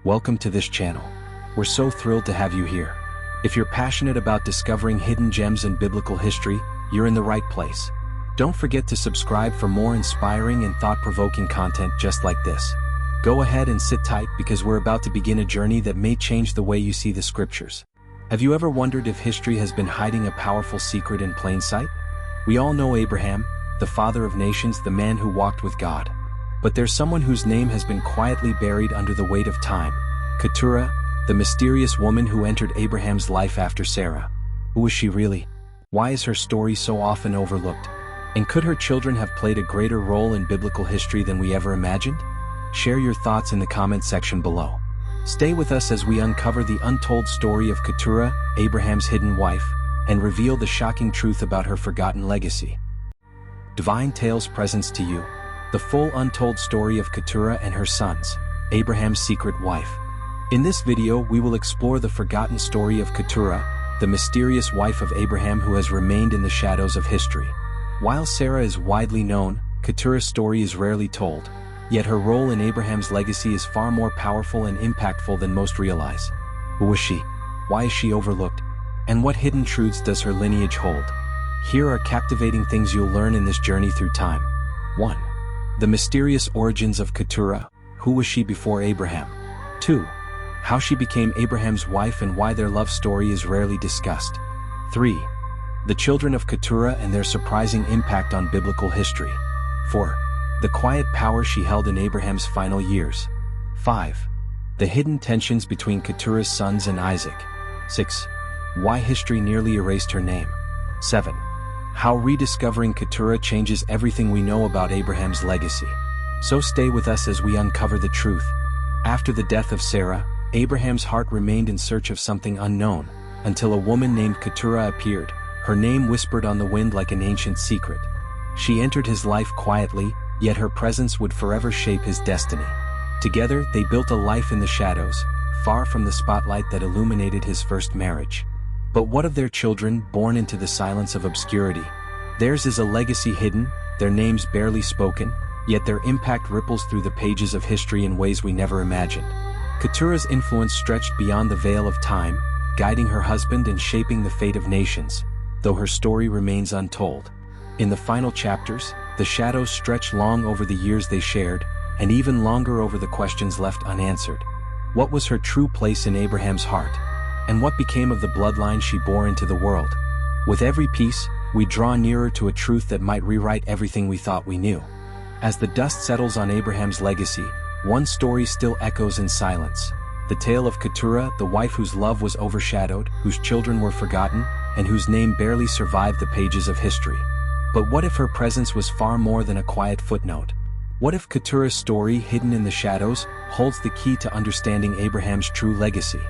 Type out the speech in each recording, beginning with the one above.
welcome to this channel. We're so thrilled to have you here. If you're passionate about discovering hidden gems in biblical history, you're in the right place. Don't forget to subscribe for more inspiring and thought-provoking content just like this. Go ahead and sit tight because we're about to begin a journey that may change the way you see the scriptures. Have you ever wondered if history has been hiding a powerful secret in plain sight? We all know Abraham, the father of nations, the man who walked with God. But there's someone whose name has been quietly buried under the weight of time. Keturah, the mysterious woman who entered Abraham's life after Sarah. Who was she really? Why is her story so often overlooked? And could her children have played a greater role in biblical history than we ever imagined? Share your thoughts in the comment section below. Stay with us as we uncover the untold story of Keturah, Abraham's hidden wife, and reveal the shocking truth about her forgotten legacy. Divine Tales presents to you the full untold story of Keturah and her sons, Abraham's secret wife. In this video we will explore the forgotten story of Keturah, the mysterious wife of Abraham who has remained in the shadows of history. While Sarah is widely known, Keturah's story is rarely told. Yet her role in Abraham's legacy is far more powerful and impactful than most realize. Who was she? Why is she overlooked? And what hidden truths does her lineage hold? Here are captivating things you'll learn in this journey through time. 1. The mysterious origins of Keturah. Who was she before Abraham? 2. How she became Abraham's wife and why their love story is rarely discussed. 3. The children of Keturah and their surprising impact on biblical history. 4. The quiet power she held in Abraham's final years. 5. The hidden tensions between Keturah's sons and Isaac. 6. Why history nearly erased her name. 7. How rediscovering Keturah changes everything we know about Abraham's legacy. So stay with us as we uncover the truth. After the death of Sarah, Abraham's heart remained in search of something unknown, until a woman named Keturah appeared, her name whispered on the wind like an ancient secret. She entered his life quietly, yet her presence would forever shape his destiny. Together, they built a life in the shadows, far from the spotlight that illuminated his first marriage. But what of their children, born into the silence of obscurity? Theirs is a legacy hidden, their names barely spoken, yet their impact ripples through the pages of history in ways we never imagined. Keturah's influence stretched beyond the veil of time, guiding her husband and shaping the fate of nations, though her story remains untold. In the final chapters, the shadows stretch long over the years they shared, and even longer over the questions left unanswered. What was her true place in Abraham's heart? And what became of the bloodline she bore into the world? With every piece, we draw nearer to a truth that might rewrite everything we thought we knew. As the dust settles on Abraham's legacy, one story still echoes in silence. The tale of Keturah, the wife whose love was overshadowed, whose children were forgotten, and whose name barely survived the pages of history. But what if her presence was far more than a quiet footnote? What if Keturah's story, hidden in the shadows, holds the key to understanding Abraham's true legacy?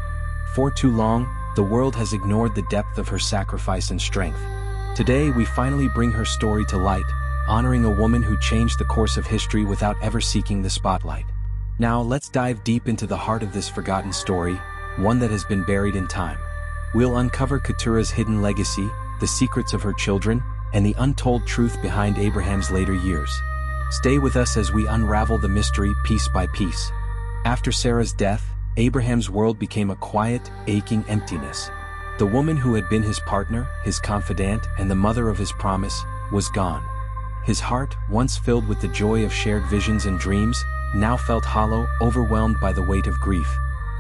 For too long, the world has ignored the depth of her sacrifice and strength. Today we finally bring her story to light, honoring a woman who changed the course of history without ever seeking the spotlight. Now let's dive deep into the heart of this forgotten story, one that has been buried in time. We'll uncover Keturah's hidden legacy, the secrets of her children, and the untold truth behind Abraham's later years. Stay with us as we unravel the mystery piece by piece. After Sarah's death, Abraham's world became a quiet, aching emptiness. The woman who had been his partner, his confidant, and the mother of his promise, was gone. His heart, once filled with the joy of shared visions and dreams, now felt hollow, overwhelmed by the weight of grief.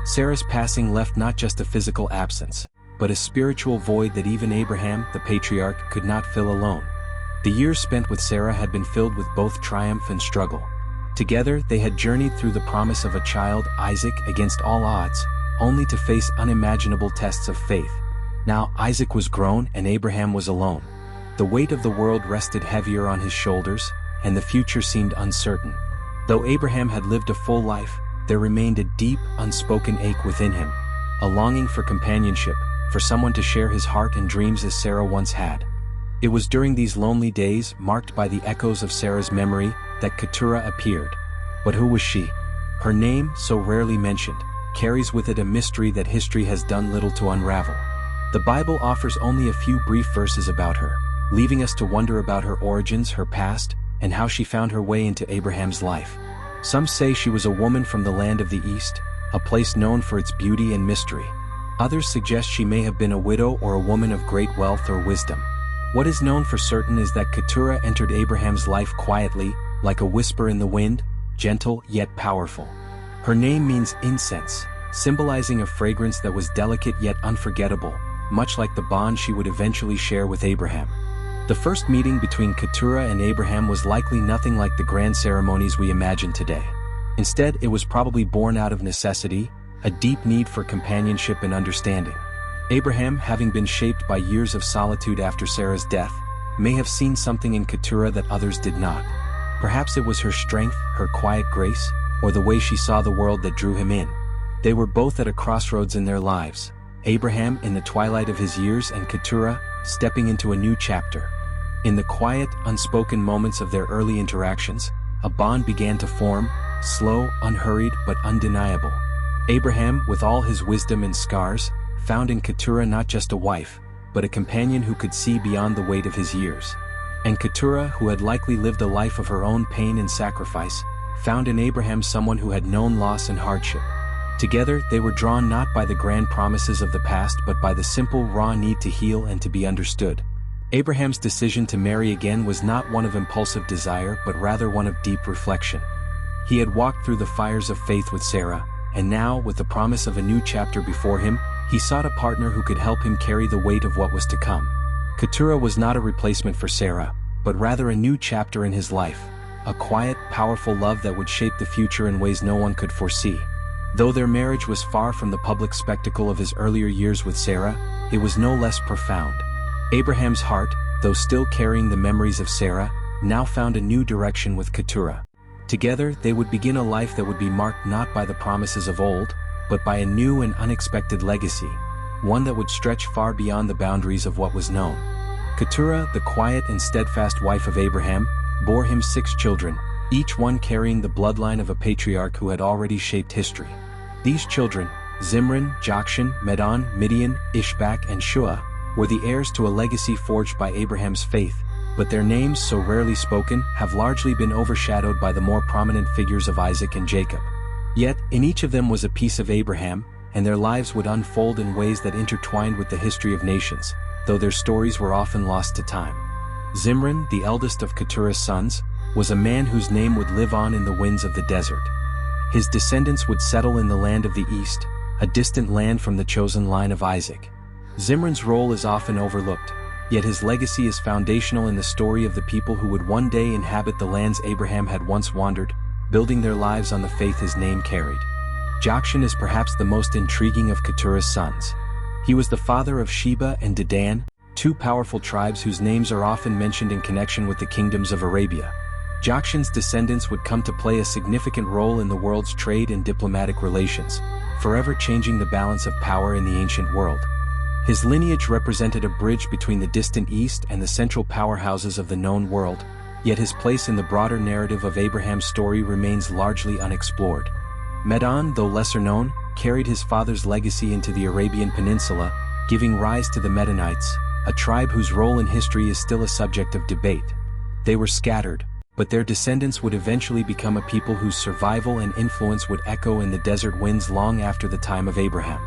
Sarah's passing left not just a physical absence, but a spiritual void that even Abraham, the patriarch, could not fill alone. The years spent with Sarah had been filled with both triumph and struggle. Together, they had journeyed through the promise of a child, Isaac, against all odds, only to face unimaginable tests of faith. Now Isaac was grown and Abraham was alone. The weight of the world rested heavier on his shoulders, and the future seemed uncertain. Though Abraham had lived a full life, there remained a deep, unspoken ache within him, a longing for companionship, for someone to share his heart and dreams as Sarah once had. It was during these lonely days, marked by the echoes of Sarah's memory, that Keturah appeared. But who was she? Her name, so rarely mentioned, carries with it a mystery that history has done little to unravel. The Bible offers only a few brief verses about her, leaving us to wonder about her origins, her past, and how she found her way into Abraham's life. Some say she was a woman from the land of the East, a place known for its beauty and mystery. Others suggest she may have been a widow or a woman of great wealth or wisdom. What is known for certain is that Keturah entered Abraham's life quietly, like a whisper in the wind, gentle yet powerful. Her name means incense, symbolizing a fragrance that was delicate yet unforgettable, much like the bond she would eventually share with Abraham. The first meeting between Keturah and Abraham was likely nothing like the grand ceremonies we imagine today. Instead, it was probably born out of necessity, a deep need for companionship and understanding. Abraham, having been shaped by years of solitude after Sarah's death, may have seen something in Keturah that others did not. Perhaps it was her strength, her quiet grace, or the way she saw the world that drew him in. They were both at a crossroads in their lives, Abraham in the twilight of his years and Keturah stepping into a new chapter. In the quiet, unspoken moments of their early interactions, a bond began to form, slow, unhurried, but undeniable. Abraham, with all his wisdom and scars, found in Keturah not just a wife, but a companion who could see beyond the weight of his years. And Keturah, who had likely lived a life of her own pain and sacrifice, found in Abraham someone who had known loss and hardship. Together, they were drawn not by the grand promises of the past but by the simple, raw need to heal and to be understood. Abraham's decision to marry again was not one of impulsive desire but rather one of deep reflection. He had walked through the fires of faith with Sarah, and now, with the promise of a new chapter before him, he sought a partner who could help him carry the weight of what was to come. Keturah was not a replacement for Sarah, but rather a new chapter in his life, a quiet, powerful love that would shape the future in ways no one could foresee. Though their marriage was far from the public spectacle of his earlier years with Sarah, it was no less profound. Abraham's heart, though still carrying the memories of Sarah, now found a new direction with Keturah. Together, they would begin a life that would be marked not by the promises of old, but by a new and unexpected legacy, one that would stretch far beyond the boundaries of what was known. Keturah, the quiet and steadfast wife of Abraham, bore him 6 children, each one carrying the bloodline of a patriarch who had already shaped history. These children, Zimran, Jokshan, Medan, Midian, Ishbak, and Shua, were the heirs to a legacy forged by Abraham's faith, but their names, so rarely spoken, have largely been overshadowed by the more prominent figures of Isaac and Jacob. Yet, in each of them was a piece of Abraham, and their lives would unfold in ways that intertwined with the history of nations, though their stories were often lost to time. Zimran, the eldest of Keturah's sons, was a man whose name would live on in the winds of the desert. His descendants would settle in the land of the east, a distant land from the chosen line of Isaac. Zimran's role is often overlooked, yet his legacy is foundational in the story of the people who would one day inhabit the lands Abraham had once wandered, building their lives on the faith his name carried. Jokshan is perhaps the most intriguing of Keturah's sons. He was the father of Sheba and Dedan, 2 powerful tribes whose names are often mentioned in connection with the kingdoms of Arabia. Jokshan's descendants would come to play a significant role in the world's trade and diplomatic relations, forever changing the balance of power in the ancient world. His lineage represented a bridge between the distant east and the central powerhouses of the known world, yet his place in the broader narrative of Abraham's story remains largely unexplored. Medan, though lesser known, carried his father's legacy into the Arabian Peninsula, giving rise to the Medanites, a tribe whose role in history is still a subject of debate. They were scattered, but their descendants would eventually become a people whose survival and influence would echo in the desert winds long after the time of Abraham.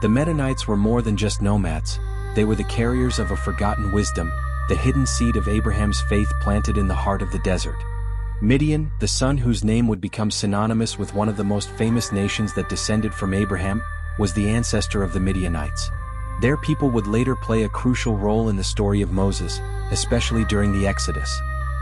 The Medanites were more than just nomads, they were the carriers of a forgotten wisdom, the hidden seed of Abraham's faith planted in the heart of the desert. Midian, the son whose name would become synonymous with one of the most famous nations that descended from Abraham, was the ancestor of the Midianites. Their people would later play a crucial role in the story of Moses, especially during the Exodus.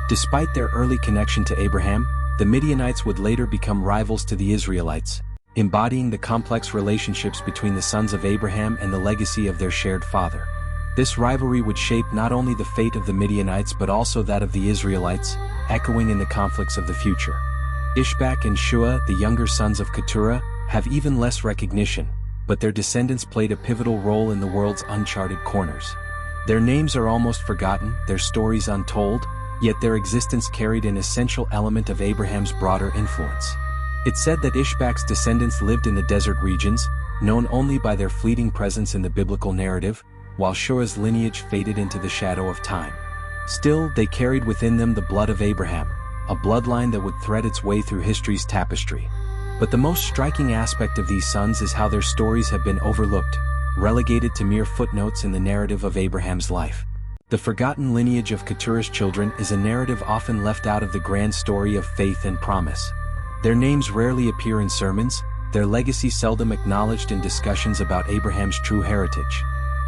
Despite their early connection to Abraham, the Midianites would later become rivals to the Israelites, embodying the complex relationships between the sons of Abraham and the legacy of their shared father. This rivalry would shape not only the fate of the Midianites but also that of the Israelites, echoing in the conflicts of the future. Ishbak and Shua, the younger sons of Keturah, have even less recognition, but their descendants played a pivotal role in the world's uncharted corners. Their names are almost forgotten, their stories untold, yet their existence carried an essential element of Abraham's broader influence. It's said that Ishbak's descendants lived in the desert regions, known only by their fleeting presence in the biblical narrative, while Shua's lineage faded into the shadow of time. Still, they carried within them the blood of Abraham, a bloodline that would thread its way through history's tapestry. But the most striking aspect of these sons is how their stories have been overlooked, relegated to mere footnotes in the narrative of Abraham's life. The forgotten lineage of Keturah's children is a narrative often left out of the grand story of faith and promise. Their names rarely appear in sermons, their legacy seldom acknowledged in discussions about Abraham's true heritage.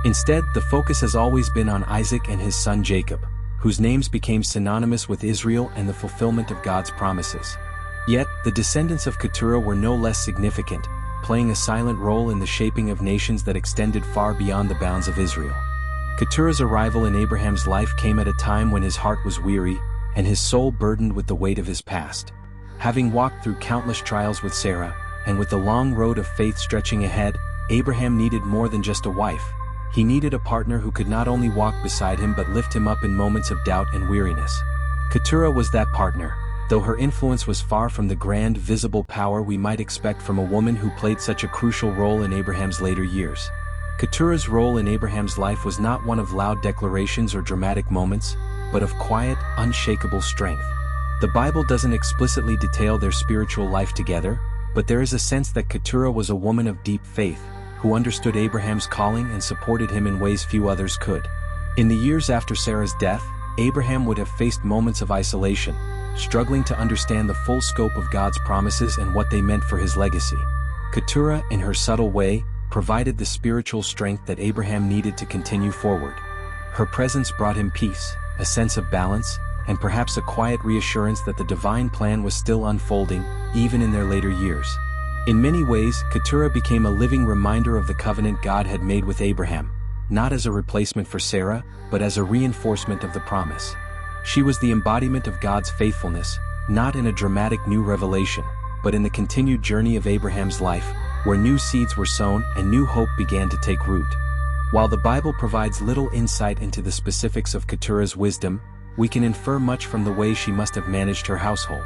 Instead, the focus has always been on Isaac and his son Jacob, whose names became synonymous with Israel and the fulfillment of God's promises. Yet, the descendants of Keturah were no less significant, playing a silent role in the shaping of nations that extended far beyond the bounds of Israel. Keturah's arrival in Abraham's life came at a time when his heart was weary, and his soul burdened with the weight of his past. Having walked through countless trials with Sarah, and with the long road of faith stretching ahead, Abraham needed more than just a wife. He needed a partner who could not only walk beside him but lift him up in moments of doubt and weariness. Keturah was that partner, though her influence was far from the grand, visible power we might expect from a woman who played such a crucial role in Abraham's later years. Keturah's role in Abraham's life was not one of loud declarations or dramatic moments, but of quiet, unshakable strength. The Bible doesn't explicitly detail their spiritual life together, but there is a sense that Keturah was a woman of deep faith, who understood Abraham's calling and supported him in ways few others could. In the years after Sarah's death, Abraham would have faced moments of isolation, struggling to understand the full scope of God's promises and what they meant for his legacy. Keturah, in her subtle way, provided the spiritual strength that Abraham needed to continue forward. Her presence brought him peace, a sense of balance, and perhaps a quiet reassurance that the divine plan was still unfolding, even in their later years. In many ways, Keturah became a living reminder of the covenant God had made with Abraham, not as a replacement for Sarah, but as a reinforcement of the promise. She was the embodiment of God's faithfulness, not in a dramatic new revelation, but in the continued journey of Abraham's life, where new seeds were sown and new hope began to take root. While the Bible provides little insight into the specifics of Keturah's wisdom, we can infer much from the way she must have managed her household.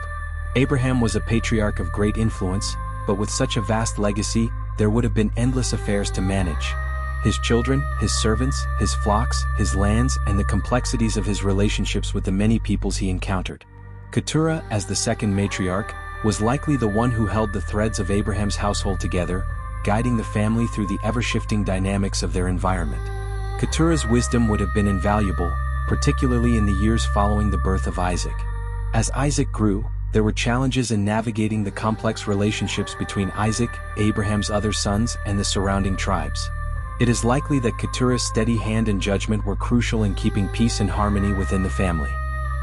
Abraham was a patriarch of great influence, but with such a vast legacy, there would have been endless affairs to manage. His children, his servants, his flocks, his lands, and the complexities of his relationships with the many peoples he encountered. Keturah, as the second matriarch, was likely the one who held the threads of Abraham's household together, guiding the family through the ever-shifting dynamics of their environment. Keturah's wisdom would have been invaluable, particularly in the years following the birth of Isaac. As Isaac grew, there were challenges in navigating the complex relationships between Isaac, Abraham's other sons, and the surrounding tribes. It is likely that Keturah's steady hand and judgment were crucial in keeping peace and harmony within the family.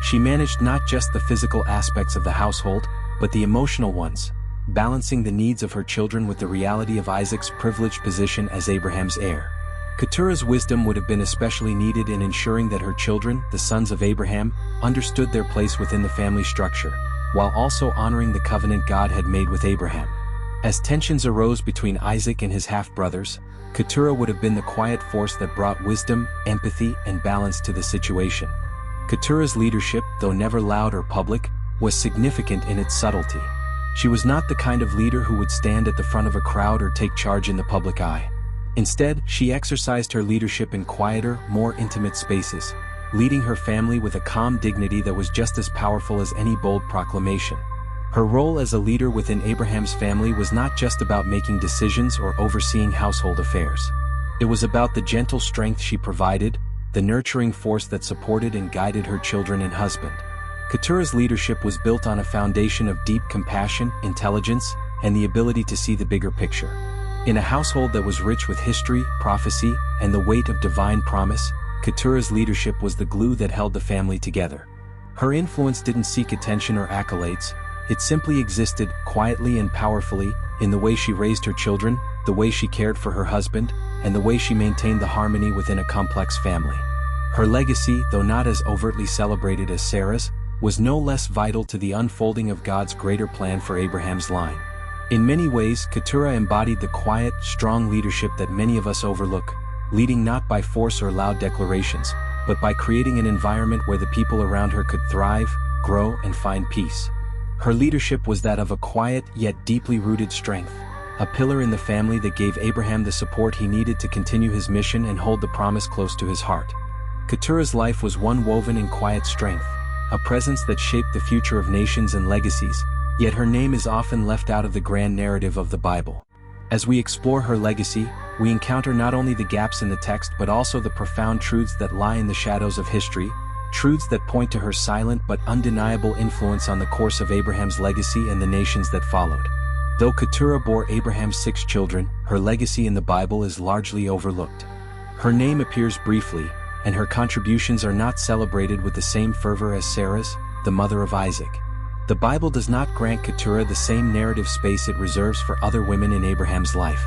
She managed not just the physical aspects of the household, but the emotional ones, balancing the needs of her children with the reality of Isaac's privileged position as Abraham's heir. Keturah's wisdom would have been especially needed in ensuring that her children, the sons of Abraham, understood their place within the family structure, while also honoring the covenant God had made with Abraham. As tensions arose between Isaac and his half-brothers, Keturah would have been the quiet force that brought wisdom, empathy, and balance to the situation. Keturah's leadership, though never loud or public, was significant in its subtlety. She was not the kind of leader who would stand at the front of a crowd or take charge in the public eye. Instead, she exercised her leadership in quieter, more intimate spaces, leading her family with a calm dignity that was just as powerful as any bold proclamation. Her role as a leader within Abraham's family was not just about making decisions or overseeing household affairs. It was about the gentle strength she provided, the nurturing force that supported and guided her children and husband. Keturah's leadership was built on a foundation of deep compassion, intelligence, and the ability to see the bigger picture. In a household that was rich with history, prophecy, and the weight of divine promise, Keturah's leadership was the glue that held the family together. Her influence didn't seek attention or accolades, it simply existed, quietly and powerfully, in the way she raised her children, the way she cared for her husband, and the way she maintained the harmony within a complex family. Her legacy, though not as overtly celebrated as Sarah's, was no less vital to the unfolding of God's greater plan for Abraham's line. In many ways, Keturah embodied the quiet, strong leadership that many of us overlook, leading not by force or loud declarations, but by creating an environment where the people around her could thrive, grow, and find peace. Her leadership was that of a quiet yet deeply rooted strength, a pillar in the family that gave Abraham the support he needed to continue his mission and hold the promise close to his heart. Keturah's life was one woven in quiet strength, a presence that shaped the future of nations and legacies, Yet her name is often left out of the grand narrative of the Bible. As we explore her legacy, we encounter not only the gaps in the text but also the profound truths that lie in the shadows of history, truths that point to her silent but undeniable influence on the course of Abraham's legacy and the nations that followed. Though Keturah bore Abraham's 6 children, her legacy in the Bible is largely overlooked. Her name appears briefly, and her contributions are not celebrated with the same fervor as Sarah's, the mother of Isaac. The Bible does not grant Keturah the same narrative space it reserves for other women in Abraham's life.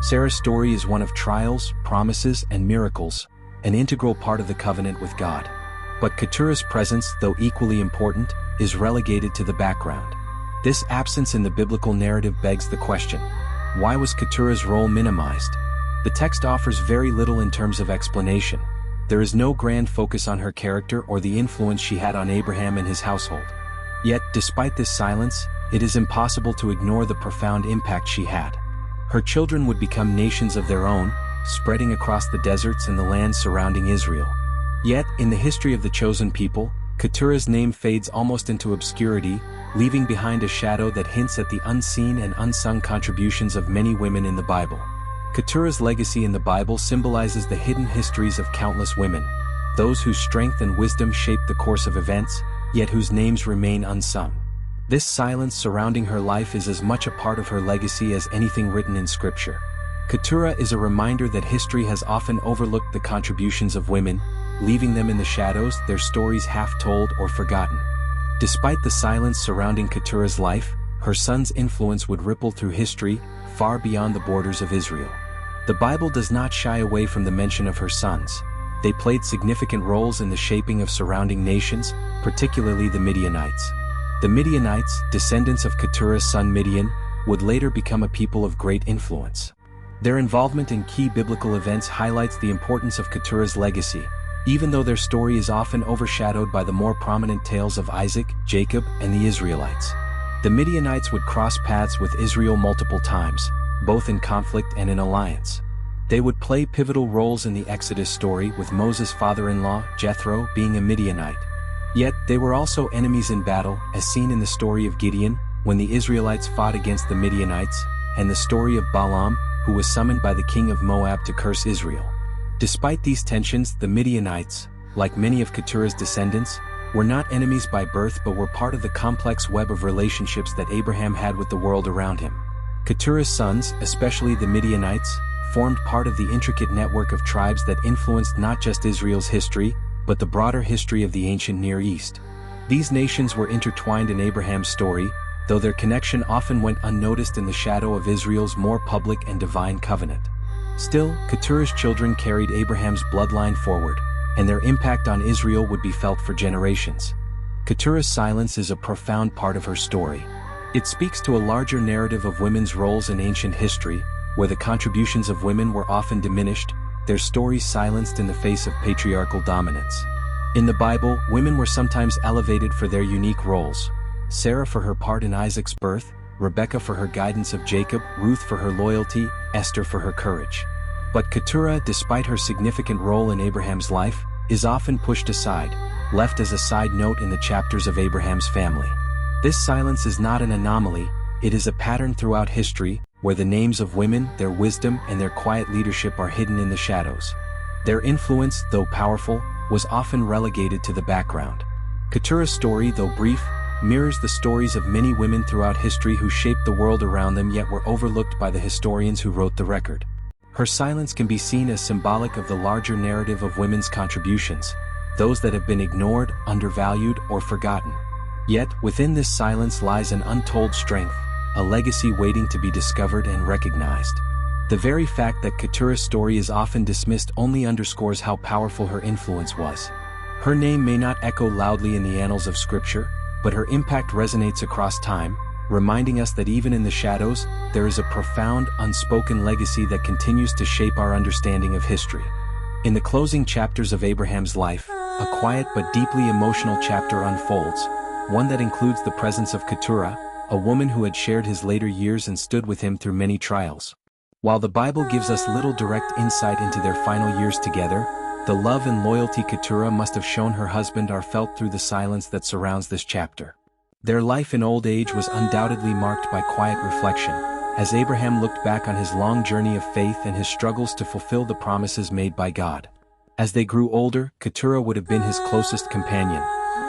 Sarah's story is one of trials, promises, and miracles, an integral part of the covenant with God. But Keturah's presence, though equally important, is relegated to the background. This absence in the biblical narrative begs the question: why was Keturah's role minimized? The text offers very little in terms of explanation. There is no grand focus on her character or the influence she had on Abraham and his household. Yet, despite this silence, it is impossible to ignore the profound impact she had. Her children would become nations of their own, spreading across the deserts and the lands surrounding Israel. Yet, in the history of the chosen people, Keturah's name fades almost into obscurity, leaving behind a shadow that hints at the unseen and unsung contributions of many women in the Bible. Keturah's legacy in the Bible symbolizes the hidden histories of countless women, those whose strength and wisdom shaped the course of events, yet whose names remain unsung. This silence surrounding her life is as much a part of her legacy as anything written in Scripture. Keturah is a reminder that history has often overlooked the contributions of women, leaving them in the shadows, their stories half told or forgotten. Despite the silence surrounding Keturah's life, her son's influence would ripple through history, far beyond the borders of Israel. The Bible does not shy away from the mention of her sons. They played significant roles in the shaping of surrounding nations, particularly the Midianites. The Midianites, descendants of Keturah's son Midian, would later become a people of great influence. Their involvement in key biblical events highlights the importance of Keturah's legacy, even though their story is often overshadowed by the more prominent tales of Isaac, Jacob, and the Israelites. The Midianites would cross paths with Israel multiple times, both in conflict and in alliance. They would play pivotal roles in the Exodus story, with Moses' father-in-law, Jethro, being a Midianite. Yet, they were also enemies in battle, as seen in the story of Gideon, when the Israelites fought against the Midianites, and the story of Balaam, who was summoned by the king of Moab to curse Israel. Despite these tensions, the Midianites, like many of Keturah's descendants, were not enemies by birth but were part of the complex web of relationships that Abraham had with the world around him. Keturah's sons, especially the Midianites, formed part of the intricate network of tribes that influenced not just Israel's history, but the broader history of the ancient Near East. These nations were intertwined in Abraham's story, though their connection often went unnoticed in the shadow of Israel's more public and divine covenant. Still, Keturah's children carried Abraham's bloodline forward, and their impact on Israel would be felt for generations. Keturah's silence is a profound part of her story. It speaks to a larger narrative of women's roles in ancient history, where the contributions of women were often diminished, their stories silenced in the face of patriarchal dominance. In the Bible, women were sometimes elevated for their unique roles: Sarah for her part in Isaac's birth, Rebekah for her guidance of Jacob, Ruth for her loyalty, Esther for her courage. But Keturah, despite her significant role in Abraham's life, is often pushed aside, left as a side note in the chapters of Abraham's family. This silence is not an anomaly, it is a pattern throughout history, where the names of women, their wisdom, and their quiet leadership are hidden in the shadows. Their influence, though powerful, was often relegated to the background. Keturah's story, though brief, mirrors the stories of many women throughout history who shaped the world around them yet were overlooked by the historians who wrote the record. Her silence can be seen as symbolic of the larger narrative of women's contributions, those that have been ignored, undervalued, or forgotten. Yet, within this silence lies an untold strength, a legacy waiting to be discovered and recognized. The very fact that Keturah's story is often dismissed only underscores how powerful her influence was. Her name may not echo loudly in the annals of Scripture, but her impact resonates across time, reminding us that even in the shadows, there is a profound, unspoken legacy that continues to shape our understanding of history. In the closing chapters of Abraham's life, a quiet but deeply emotional chapter unfolds, one that includes the presence of Keturah, a woman who had shared his later years and stood with him through many trials. While the Bible gives us little direct insight into their final years together, the love and loyalty Keturah must have shown her husband are felt through the silence that surrounds this chapter. Their life in old age was undoubtedly marked by quiet reflection, as Abraham looked back on his long journey of faith and his struggles to fulfill the promises made by God. As they grew older, Keturah would have been his closest companion,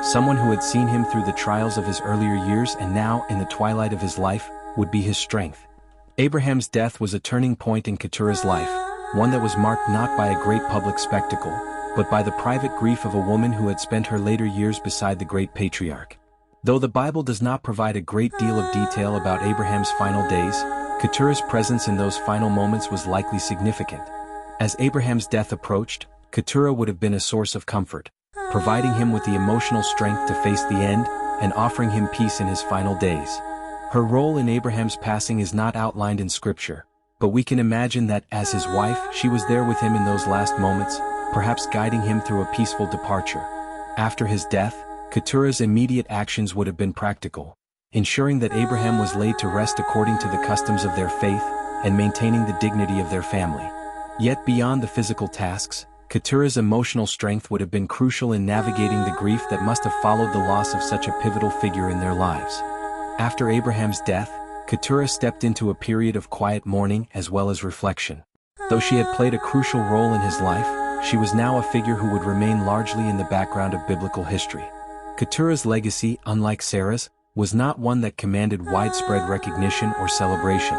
someone who had seen him through the trials of his earlier years and now, in the twilight of his life, would be his strength. Abraham's death was a turning point in Keturah's life, one that was marked not by a great public spectacle, but by the private grief of a woman who had spent her later years beside the great patriarch. Though the Bible does not provide a great deal of detail about Abraham's final days, Keturah's presence in those final moments was likely significant. As Abraham's death approached, Keturah would have been a source of comfort, providing him with the emotional strength to face the end and offering him peace in his final days. Her role in Abraham's passing is not outlined in Scripture, but we can imagine that as his wife, she was there with him in those last moments, perhaps guiding him through a peaceful departure. After his death, Keturah's immediate actions would have been practical, ensuring that Abraham was laid to rest according to the customs of their faith and maintaining the dignity of their family. Yet beyond the physical tasks, Keturah's emotional strength would have been crucial in navigating the grief that must have followed the loss of such a pivotal figure in their lives. After Abraham's death, Keturah stepped into a period of quiet mourning as well as reflection. Though she had played a crucial role in his life, she was now a figure who would remain largely in the background of biblical history. Keturah's legacy, unlike Sarah's, was not one that commanded widespread recognition or celebration.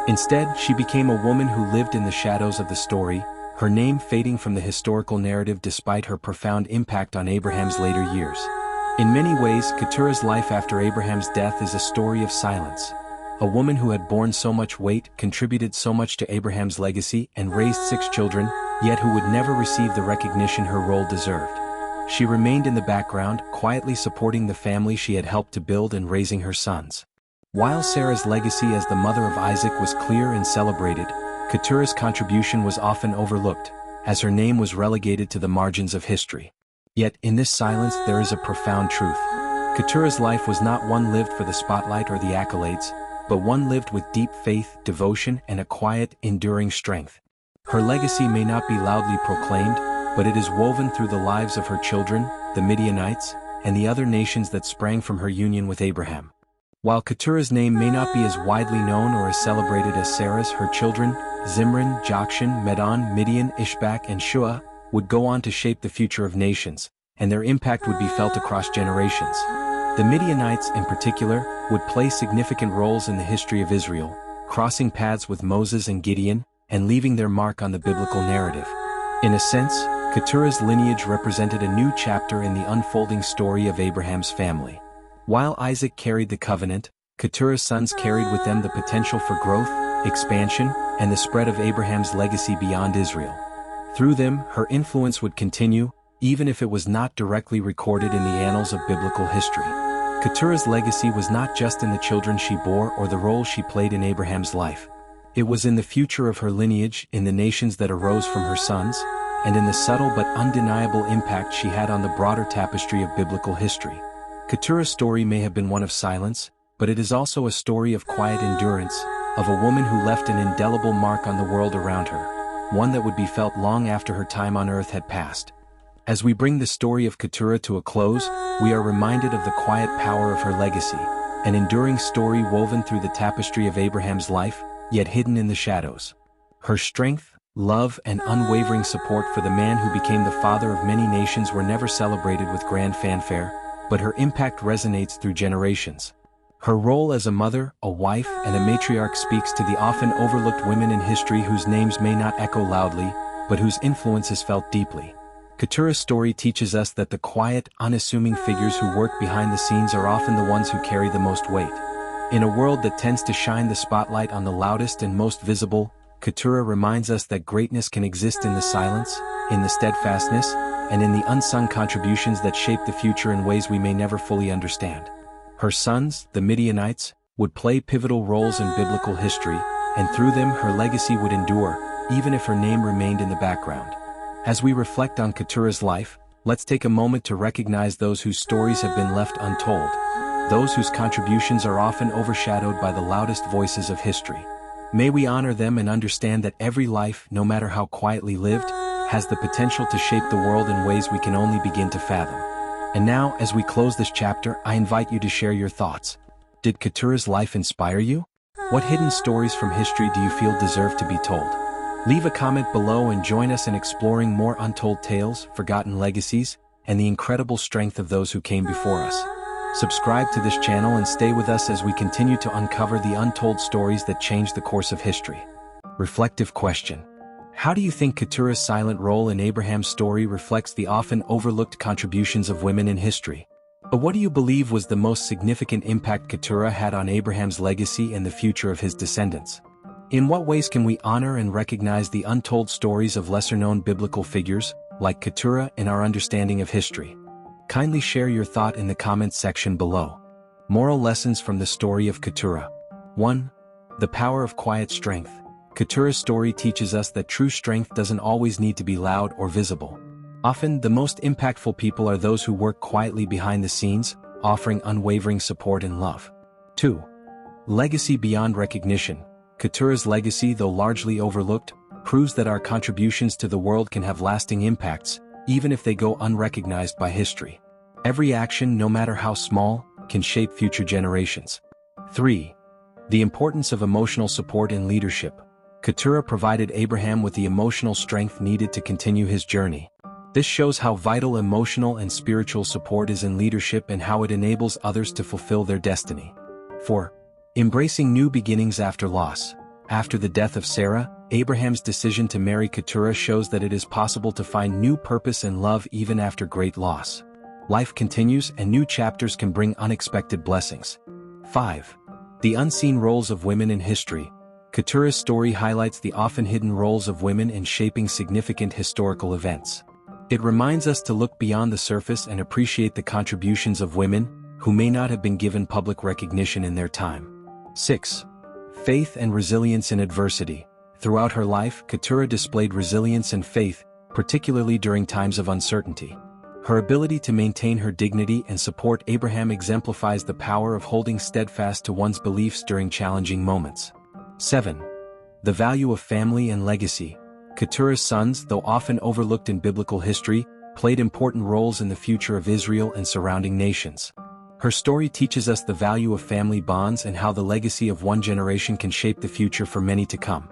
Instead, she became a woman who lived in the shadows of the story, her name fading from the historical narrative despite her profound impact on Abraham's later years. In many ways, Keturah's life after Abraham's death is a story of silence. A woman who had borne so much weight, contributed so much to Abraham's legacy, and raised 6 children, yet who would never receive the recognition her role deserved. She remained in the background, quietly supporting the family she had helped to build and raising her sons. While Sarah's legacy as the mother of Isaac was clear and celebrated, Keturah's contribution was often overlooked, as her name was relegated to the margins of history. Yet, in this silence there is a profound truth. Keturah's life was not one lived for the spotlight or the accolades, but one lived with deep faith, devotion, and a quiet, enduring strength. Her legacy may not be loudly proclaimed, but it is woven through the lives of her children, the Midianites, and the other nations that sprang from her union with Abraham. While Keturah's name may not be as widely known or as celebrated as Sarah's, her children, Zimran, Jokshan, Medan, Midian, Ishbak, and Shua, would go on to shape the future of nations, and their impact would be felt across generations. The Midianites, in particular, would play significant roles in the history of Israel, crossing paths with Moses and Gideon, and leaving their mark on the biblical narrative. In a sense, Keturah's lineage represented a new chapter in the unfolding story of Abraham's family. While Isaac carried the covenant, Keturah's sons carried with them the potential for growth, expansion, and the spread of Abraham's legacy beyond Israel. Through them, her influence would continue, even if it was not directly recorded in the annals of biblical history. Keturah's legacy was not just in the children she bore or the role she played in Abraham's life. It was in the future of her lineage, in the nations that arose from her sons, and in the subtle but undeniable impact she had on the broader tapestry of biblical history. Keturah's story may have been one of silence, but it is also a story of quiet endurance, of a woman who left an indelible mark on the world around her, one that would be felt long after her time on earth had passed. As we bring the story of Keturah to a close, we are reminded of the quiet power of her legacy, an enduring story woven through the tapestry of Abraham's life, yet hidden in the shadows. Her strength, love, and unwavering support for the man who became the father of many nations were never celebrated with grand fanfare, but her impact resonates through generations. Her role as a mother, a wife, and a matriarch speaks to the often overlooked women in history whose names may not echo loudly, but whose influence is felt deeply. Keturah's story teaches us that the quiet, unassuming figures who work behind the scenes are often the ones who carry the most weight. In a world that tends to shine the spotlight on the loudest and most visible, Keturah reminds us that greatness can exist in the silence, in the steadfastness, and in the unsung contributions that shape the future in ways we may never fully understand. Her sons, the Midianites, would play pivotal roles in biblical history, and through them her legacy would endure, even if her name remained in the background. As we reflect on Keturah's life, let's take a moment to recognize those whose stories have been left untold, those whose contributions are often overshadowed by the loudest voices of history. May we honor them and understand that every life, no matter how quietly lived, has the potential to shape the world in ways we can only begin to fathom. And now, as we close this chapter, I invite you to share your thoughts. Did Keturah's life inspire you? What hidden stories from history do you feel deserve to be told? Leave a comment below and join us in exploring more untold tales, forgotten legacies, and the incredible strength of those who came before us. Subscribe to this channel and stay with us as we continue to uncover the untold stories that changed the course of history. Reflective question. How do you think Keturah's silent role in Abraham's story reflects the often overlooked contributions of women in history? What do you believe was the most significant impact Keturah had on Abraham's legacy and the future of his descendants? In what ways can we honor and recognize the untold stories of lesser-known biblical figures, like Keturah, in our understanding of history? Kindly share your thought in the comments section below. Moral lessons from the story of Keturah. 1. The power of quiet strength. Keturah's story teaches us that true strength doesn't always need to be loud or visible. Often, the most impactful people are those who work quietly behind the scenes, offering unwavering support and love. 2. Legacy beyond recognition. Keturah's legacy, though largely overlooked, proves that our contributions to the world can have lasting impacts, even if they go unrecognized by history. Every action, no matter how small, can shape future generations. 3. The importance of emotional support and leadership. Keturah provided Abraham with the emotional strength needed to continue his journey. This shows how vital emotional and spiritual support is in leadership and how it enables others to fulfill their destiny. 4. Embracing new beginnings after loss. After the death of Sarah, Abraham's decision to marry Keturah shows that it is possible to find new purpose and love even after great loss. Life continues and new chapters can bring unexpected blessings. 5. The unseen roles of women in history. Keturah's story highlights the often hidden roles of women in shaping significant historical events. It reminds us to look beyond the surface and appreciate the contributions of women, who may not have been given public recognition in their time. 6. Faith and resilience in adversity. Throughout her life, Keturah displayed resilience and faith, particularly during times of uncertainty. Her ability to maintain her dignity and support Abraham exemplifies the power of holding steadfast to one's beliefs during challenging moments. 7. The value of family and legacy. Keturah's sons, though often overlooked in biblical history, played important roles in the future of Israel and surrounding nations. Her story teaches us the value of family bonds and how the legacy of one generation can shape the future for many to come.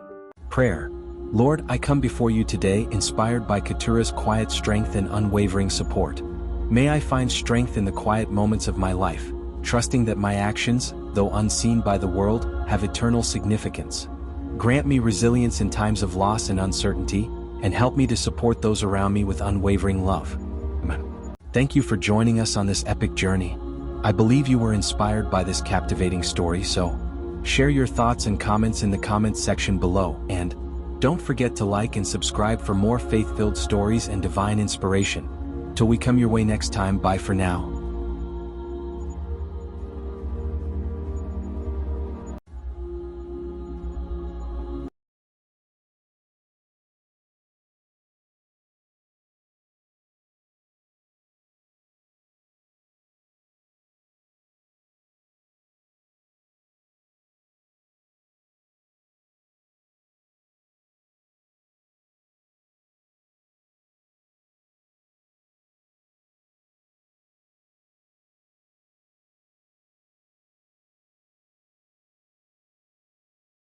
Prayer. Lord, I come before you today inspired by Keturah's quiet strength and unwavering support. May I find strength in the quiet moments of my life, trusting that my actions, though unseen by the world, have eternal significance. Grant me resilience in times of loss and uncertainty, and help me to support those around me with unwavering love. Amen. Thank you for joining us on this epic journey. I believe you were inspired by this captivating story, so share your thoughts and comments in the comments section below, and don't forget to like and subscribe for more faith-filled stories and divine inspiration. Till we come your way next time, bye for now.